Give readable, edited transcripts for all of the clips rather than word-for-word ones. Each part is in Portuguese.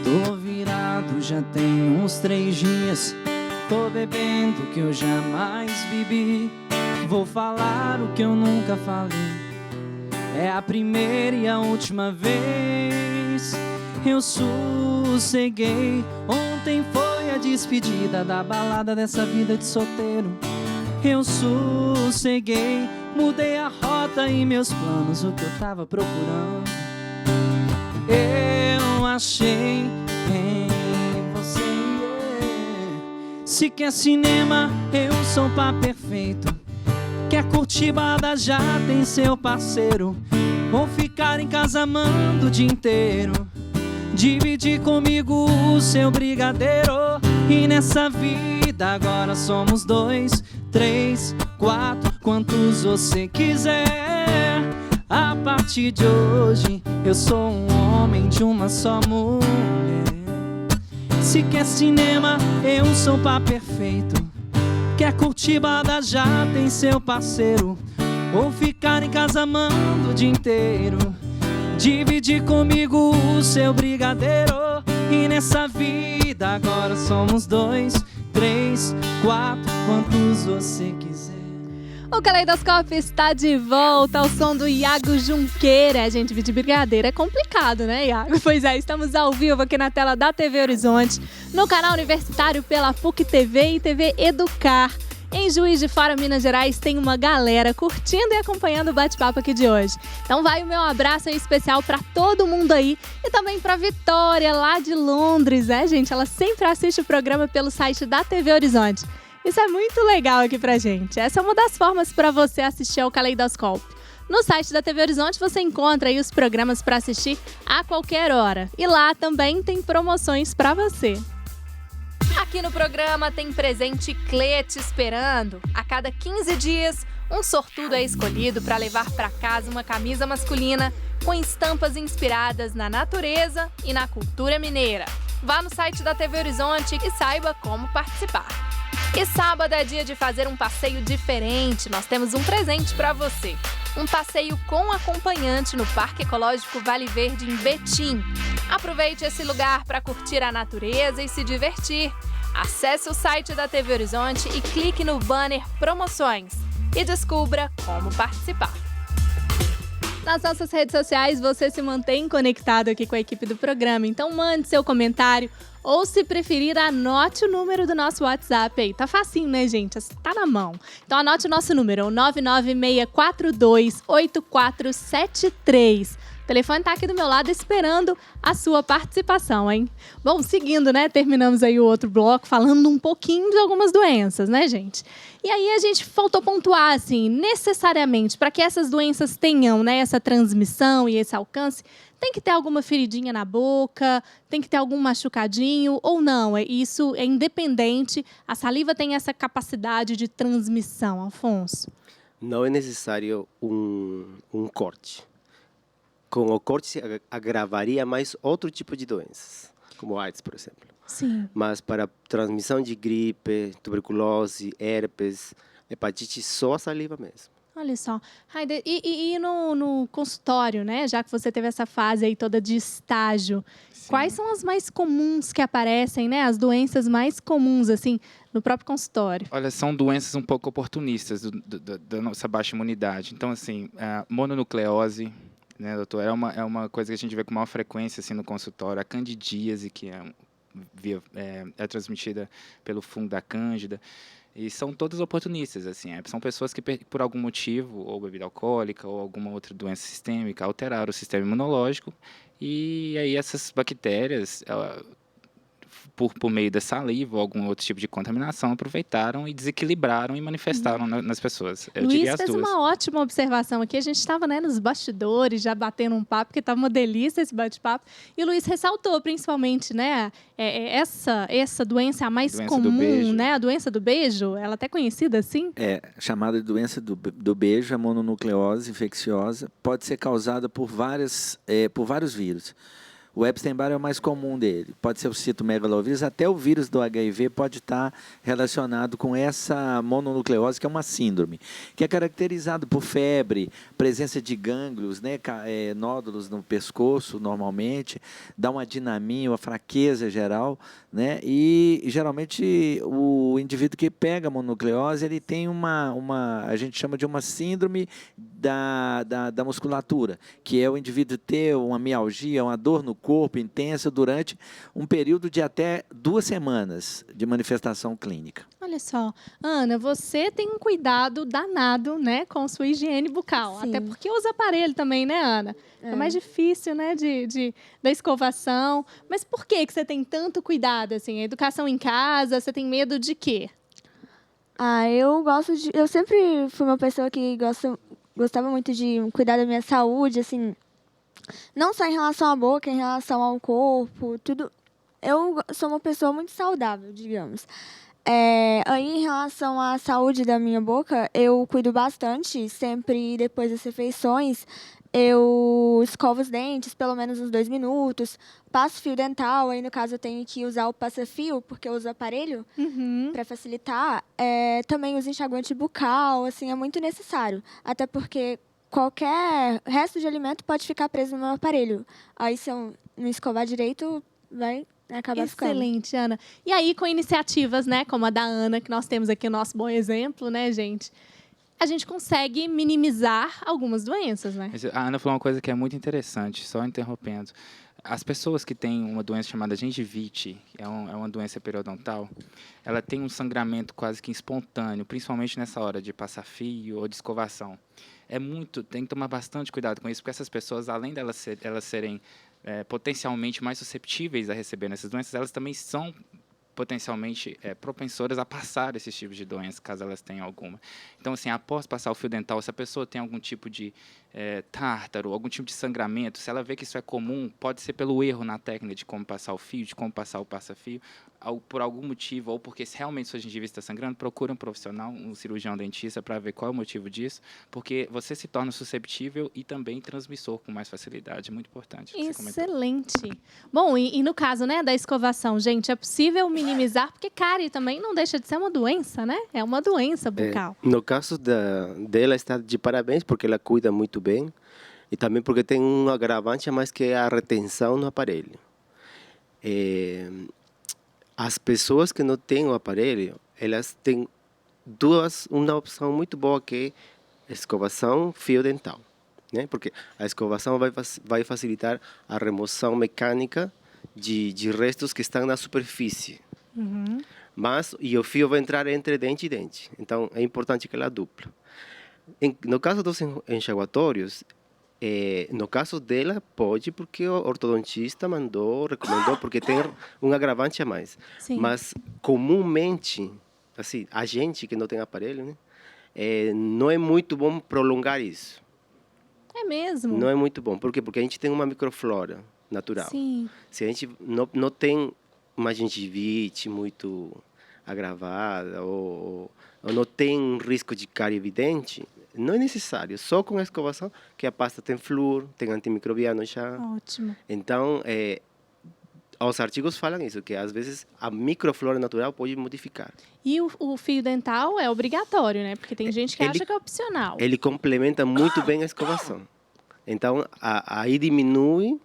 Tô virado já tem uns 3 dias. Tô bebendo o que eu jamais bebi. Vou falar o que eu nunca falei. É a primeira e a última vez. Eu sosseguei. Ontem foi a despedida da balada dessa vida de solteiro. Eu sosseguei. Mudei a rota e meus planos, o que eu tava procurando eu achei em você. Se quer cinema, eu sou pá perfeito. Quer curtir balada, já tem seu parceiro. Ou ficar em casa amando o dia inteiro. Dividir comigo o seu brigadeiro. E nessa vida agora somos 2, 3, 4, quantos você quiser. A partir de hoje eu sou um homem de uma só mulher. Se quer cinema, eu sou pá perfeito. Quer curtir balada, já tem seu parceiro. Ou ficar em casa amando o dia inteiro. Dividir comigo o seu brigadeiro. E nessa vida agora somos 2, 3, 4, quantos você quiser. O Caleidoscópio está de volta ao som do Iago Junqueira. Gente, vídeo de brigadeiro é complicado, né, Iago? Pois é, estamos ao vivo aqui na tela da TV Horizonte, no canal universitário pela PUC TV e TV Educar. Em Juiz de Fora, Minas Gerais, tem uma galera curtindo e acompanhando o bate-papo aqui de hoje. Então vai o meu abraço aí especial para todo mundo aí e também para Vitória, lá de Londres, gente? Ela sempre assiste o programa pelo site da TV Horizonte. Isso é muito legal aqui pra gente. Essa é uma das formas para você assistir ao Caleidoscópio. No site da TV Horizonte você encontra aí os programas para assistir a qualquer hora. E lá também tem promoções para você. Aqui no programa tem presente Clê te esperando. A cada 15 dias, um sortudo é escolhido para levar para casa uma camisa masculina com estampas inspiradas na natureza e na cultura mineira. Vá no site da TV Horizonte e saiba como participar. E sábado é dia de fazer um passeio diferente. Nós temos um presente para você. Um passeio com acompanhante no Parque Ecológico Vale Verde, em Betim. Aproveite esse lugar para curtir a natureza e se divertir. Acesse o site da TV Horizonte e clique no banner Promoções e descubra como participar. Nas nossas redes sociais você se mantém conectado aqui com a equipe do programa, então mande seu comentário ou, se preferir, anote o número do nosso WhatsApp aí. Tá facinho, né, gente? Tá na mão. Então anote o nosso número, é o 996428473. O telefone tá aqui do meu lado esperando a sua participação, hein? Bom, seguindo, né? Terminamos aí o outro bloco falando um pouquinho de algumas doenças, né, gente? E aí a gente faltou pontuar, assim, necessariamente, para que essas doenças tenham, né, essa transmissão e esse alcance, tem que ter alguma feridinha na boca, tem que ter algum machucadinho ou não? Isso é independente, a saliva tem essa capacidade de transmissão, Afonso? Não é necessário um corte. Com o corte se agravaria mais outro tipo de doenças, como AIDS, por exemplo. Sim. Mas para transmissão de gripe, tuberculose, herpes, hepatite, só a saliva mesmo. Olha só. Raider, e no consultório, né? Já que você teve essa fase aí toda de estágio, sim, quais são as mais comuns que aparecem, né? As doenças mais comuns, assim, no próprio consultório? Olha, são doenças um pouco oportunistas da nossa baixa imunidade. Então, assim, a mononucleose, né, doutor, é uma coisa que a gente vê com maior frequência assim, no consultório. A candidíase, que é transmitida pelo fungo da cândida. E são todas oportunistas, assim, são pessoas que, por algum motivo, ou bebida alcoólica, ou alguma outra doença sistêmica, alteraram o sistema imunológico, e aí essas bactérias, por meio da saliva ou algum outro tipo de contaminação, aproveitaram e desequilibraram e manifestaram nas pessoas. Eu diria as Luiz fez duas. uma ótima observação aqui. A gente estava, né, nos bastidores, já batendo um papo, porque estava uma delícia esse bate-papo. E o Luiz ressaltou, principalmente, né, essa doença a mais comum, né, a doença do beijo. Ela é até conhecida assim? É, chamada de doença do beijo, a mononucleose infecciosa, pode ser causada por vários vírus. O Epstein-Barr é o mais comum dele. Pode ser o citomegalovírus, até o vírus do HIV pode estar relacionado com essa mononucleose, que é uma síndrome, que é caracterizado por febre, presença de gânglios, né, nódulos no pescoço, normalmente, dá uma dinaminha, uma fraqueza geral, né, e geralmente o indivíduo que pega a mononucleose, ele tem a gente chama de uma síndrome da musculatura, que é o indivíduo ter uma mialgia, uma dor no corpo intensa durante um período de até 2 semanas de manifestação clínica. Olha só, Ana, você tem um cuidado danado, né, com sua higiene bucal. Sim. Até porque usa aparelho também, né, Ana? É mais difícil, né, da escovação. Mas por que você tem tanto cuidado, assim? A educação em casa, você tem medo de quê? Eu sempre fui uma pessoa que gostava muito de cuidar da minha saúde, assim, não só em relação à boca, em relação ao corpo, tudo. Eu sou uma pessoa muito saudável, digamos. Aí, em relação à saúde da minha boca, eu cuido bastante. Sempre depois das refeições, eu escovo os dentes pelo menos uns 2 minutos, passo fio dental. Aí, no caso, eu tenho que usar o passa-fio, porque eu uso aparelho para facilitar. Também uso enxaguante bucal, assim, é muito necessário. Até porque qualquer resto de alimento pode ficar preso no meu aparelho. Aí, se eu não escovar direito, vai acabar ficando. Excelente, Ana. E aí, com iniciativas, né, como a da Ana, que nós temos aqui o nosso bom exemplo, né, gente? A gente consegue minimizar algumas doenças, né? A Ana falou uma coisa que é muito interessante, só interrompendo. As pessoas que têm uma doença chamada gengivite, que é uma doença periodontal, ela tem um sangramento quase que espontâneo, principalmente nessa hora de passar fio ou de escovação. Tem que tomar bastante cuidado com isso, porque essas pessoas, além de elas serem potencialmente mais susceptíveis a receber essas doenças, elas também são potencialmente propensoras a passar esses tipos de doenças, caso elas tenham alguma. Então, assim, após passar o fio dental, se a pessoa tem algum tipo de tártaro, algum tipo de sangramento, se ela vê que isso é comum, pode ser pelo erro na técnica de como passar o fio, de como passar o passa-fio, por algum motivo, ou porque se realmente sua gengiva está sangrando, procure um profissional, um cirurgião dentista, para ver qual é o motivo disso, porque você se torna susceptível e também transmissor com mais facilidade. É muito importante. Excelente. Bom, e no caso, né, da escovação, gente, é possível minimizar, porque cárie também não deixa de ser uma doença, né? É uma doença bucal. No caso dela, está de parabéns, porque ela cuida muito bem, e também porque tem um agravante a mais, que é a retenção no aparelho. As pessoas que não têm o aparelho, elas têm uma opção muito boa, que é escovação fio dental, né? Porque a escovação vai facilitar a remoção mecânica de restos que estão na superfície. E o fio vai entrar entre dente e dente. Então, é importante que ela dupla. No caso dos enxaguatórios, no caso dela, pode, porque o ortodontista recomendou, porque tem um agravante a mais. Sim. Mas, comumente, assim, a gente que não tem aparelho, né, não é muito bom prolongar isso. É mesmo? Não é muito bom. Por quê? Porque a gente tem uma microflora natural. Sim. Se a gente não tem uma gengivite muito agravada ou não tem um risco de cárie evidente, não é necessário. Só com a escovação, que a pasta tem flúor, tem antimicrobiano já. Ótimo. Então, os artigos falam isso, que às vezes a microflora natural pode modificar. E o fio dental é obrigatório, né? Porque tem gente que acha que é opcional. Ele complementa muito bem a escovação. Então, aí diminui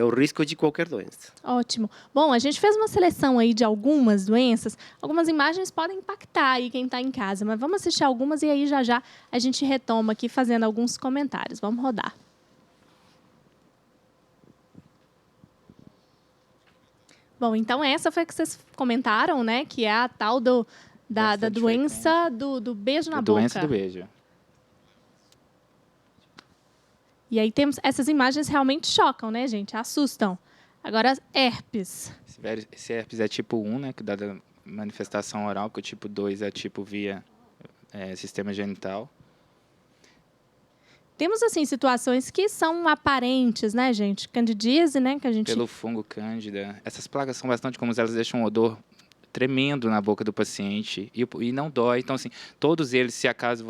o risco de qualquer doença. Ótimo. Bom, a gente fez uma seleção aí de algumas doenças. Algumas imagens podem impactar aí quem está em casa, mas vamos assistir algumas e aí já a gente retoma aqui fazendo alguns comentários. Vamos rodar. Bom, então essa foi a que vocês comentaram, né? Que é a tal da doença do beijo na boca. Doença do beijo. E aí temos essas imagens realmente chocam, né, gente? Assustam. Agora, herpes. Esse herpes é tipo 1, né, que dá da manifestação oral, que o tipo 2 é tipo via sistema genital. Temos, assim, situações que são aparentes, né, gente? Candidíase, né, que a gente... Pelo fungo cândida. Essas plagas são bastante comuns, elas deixam um odor tremendo na boca do paciente e não dói. Então, assim, todos eles, se acaso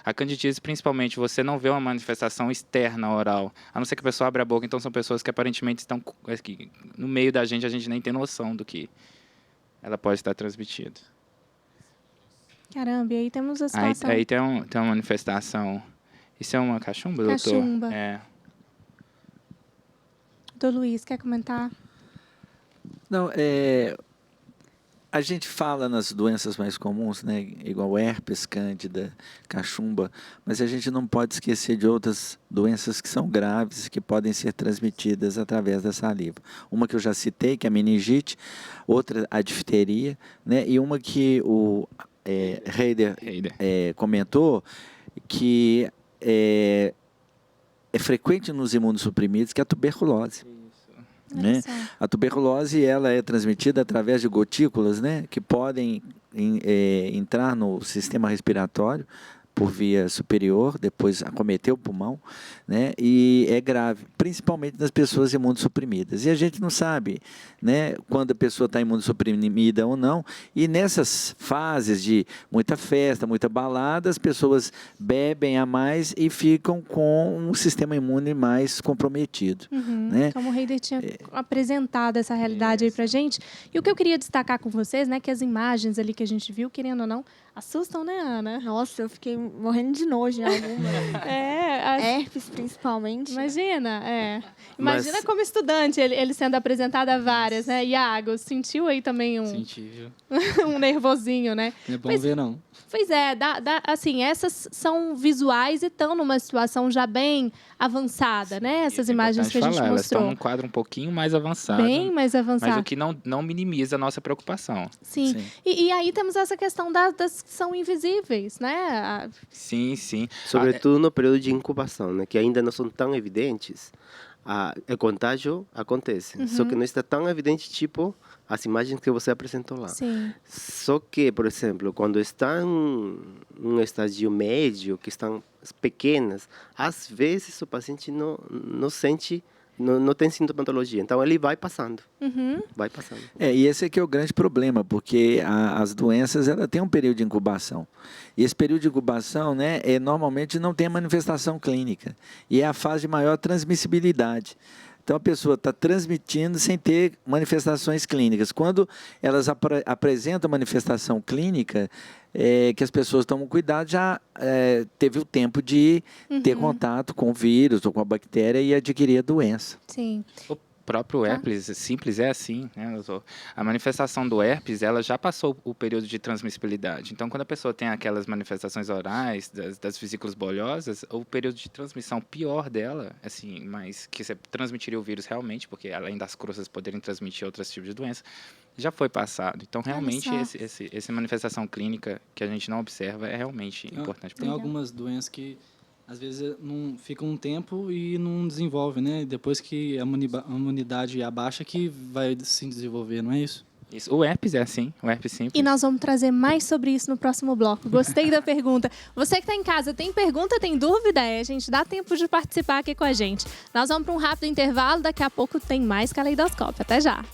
a candidíase, principalmente, você não vê uma manifestação externa oral, a não ser que a pessoa abra a boca, então são pessoas que aparentemente estão aqui, no meio da gente, a gente nem tem noção do que ela pode estar transmitindo. Caramba, e aí temos a situação. Aí tem uma manifestação. Isso é uma cachumba, doutor? Cachumba. É. Doutor Luiz, quer comentar? Não, a gente fala nas doenças mais comuns, né, igual herpes, cândida, cachumba, mas a gente não pode esquecer de outras doenças que são graves, que podem ser transmitidas através da saliva. Uma que eu já citei, que é a meningite, outra a difteria, né, e uma que o Heider comentou, que é frequente nos imunossuprimidos, que é a tuberculose. Né? A tuberculose ela é transmitida através de gotículas, né, que podem entrar no sistema respiratório por via superior, depois acometer o pulmão, né, e é grave, principalmente nas pessoas imunossuprimidas. E a gente não sabe, né, quando a pessoa está imunossuprimida ou não, e nessas fases de muita festa, muita balada, as pessoas bebem a mais e ficam com um sistema imune mais comprometido. Né? Como o Heider tinha apresentado essa realidade aí pra gente. E o que eu queria destacar com vocês, né, que as imagens ali que a gente viu, querendo ou não, assustam, né, Ana? Nossa, eu fiquei morrendo de nojo em algumas. Herpes, principalmente. Imagina, Imagina como estudante, ele sendo apresentado a várias, né? Iago, sentiu aí também Senti, viu? um nervosinho, né? Não é bom ver, não. Pois é, assim, essas são visuais e estão numa situação já bem avançada, né? Essas imagens que a gente mostrou. Elas estão num quadro um pouquinho mais avançado. Bem mais avançado. Mas o que não minimiza a nossa preocupação. Sim. E aí temos essa questão das que são invisíveis, né? Sim. Sobretudo no período de incubação, né? Que ainda não são tão evidentes. O contágio acontece. Só que não está tão evidente, tipo as imagens que você apresentou lá. Sim. Só que, por exemplo, quando estão em um estágio médio, que estão pequenas, às vezes o paciente não sente, não tem sintomatologia. Então, ele vai passando. Vai passando. E esse aqui é o grande problema, porque as doenças ela têm um período de incubação. E esse período de incubação, né, normalmente não tem manifestação clínica. E é a fase de maior transmissibilidade. Então, a pessoa está transmitindo sem ter manifestações clínicas. Quando elas apresentam manifestação clínica, que as pessoas tomam cuidado, já teve o tempo de ter contato com o vírus ou com a bactéria e adquirir a doença. Sim. O próprio herpes simples é assim, né, doutor? A manifestação do herpes, ela já passou o período de transmissibilidade. Então, quando a pessoa tem aquelas manifestações orais das vesículas bolhosas, o período de transmissão pior dela, assim, mas que você transmitiria o vírus realmente, porque além das crostas poderem transmitir outros tipos de doença, já foi passado. Então, realmente, essa manifestação clínica que a gente não observa é realmente importante. Tem algumas doenças que às vezes não ficam um tempo e não desenvolve, né? Depois que a imunidade abaixa que vai se desenvolver, não é isso? Isso. O herpes é assim, o herpes simples. E nós vamos trazer mais sobre isso no próximo bloco. Gostei da pergunta. Você que está em casa, tem pergunta, tem dúvida? A gente dá tempo de participar aqui com a gente. Nós vamos para um rápido intervalo, daqui a pouco tem mais Caleidoscópio. Até já!